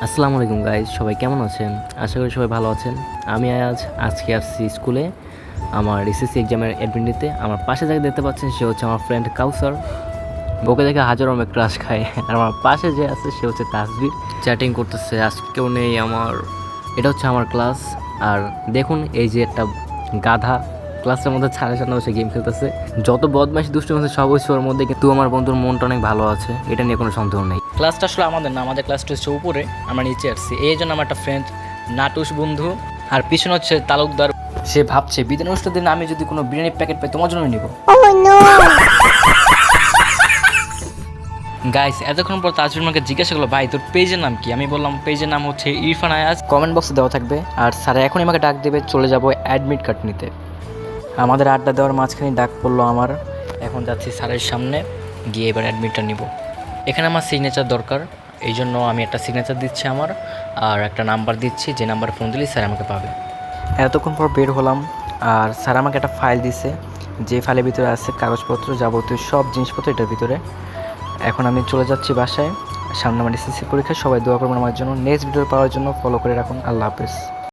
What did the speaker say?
আসসালামু আলাইকুম গাইজ, সবাই কেমন আছেন? আশা করি সবাই ভালো আছেন। আমি আজকে আসছি স্কুলে আমার এসএসসি এক্সামের অ্যাডমিট নিতে। আমার পাশে যাকে দেখতে পাচ্ছেন সে হচ্ছে আমার ফ্রেন্ড কাউসার। ওকে দেখে হাজারো আমি ক্রাশ খাই। আর আমার পাশে যে আছে সে হচ্ছে তাসবির, চ্যাটিং করতেছে। আজকেও নেই আমার, এটা হচ্ছে আমার ক্লাস। আর দেখুন এই যে একটা গাধা ক্লাসের মধ্যে ছাড়া ছাড়া বসে গেম খেলতেছে। যত বদমাইশ দুষ্ট আছে সব হচ্ছে ওর মধ্যে, কিন্তু আমার বন্ধুর মনটা অনেক ভালো আছে, এটা নিয়ে কোনো সন্দেহ নেই। ক্লাসটা আসলে আমাদের না, আমাদের ক্লাসটা হচ্ছে উপরে, আমরা নিচে আসছি। এই জন্য আমার একটা ফ্রেন্ড নাটুস বন্ধু, আর পিছনে হচ্ছে তালুকদার। সে ভাবছে বিদায় অনুষ্ঠানের দিন আমি যদি কোনো বিরিয়ানির প্যাকেট পাই তোমার জন্য নিব। গাইস, এতক্ষণ পর তাজুল আমাকে জিজ্ঞাসা করলো, ভাই তোর পেজের নাম কি? আমি বললাম পেজের নাম হচ্ছে ইরফান আয়াজ। কমেন্ট বক্সে দেওয়া থাকবে। আর স্যার এখনই আমাকে ডাক দেবে, চলে যাব অ্যাডমিট কার্ড নিতে। আমাদের আড্ডা দেওয়ার মাঝখানে ডাক পড়লো আমার। এখন যাচ্ছি স্যারের সামনে, গিয়ে এবার অ্যাডমিটটা নিব। এখানে আমার সিগনেচার দরকার, এই জন্য আমি একটা সিগনেচার দিচ্ছি আমার, আর একটা নাম্বার দিচ্ছি, যে নাম্বার ফোন দিলে স্যার আমাকে পাবে। এতক্ষণ পর বের হলাম, আর স্যার আমাকে একটা ফাইল দিছে, যে ফাইলের ভিতরে আছে কাগজপত্র, যাবতীয় সব জিনিসপত্র এটার ভিতরে। এখন আমি চলে যাচ্ছি বাসায়। সামনে আমার এসএসসি পরীক্ষা, সবাই দোয়া করবেন আমার জন্য। নেক্সট ভিডিও পাওয়ার জন্য ফলো করে রাখুন। আল্লাহ হাফেজ।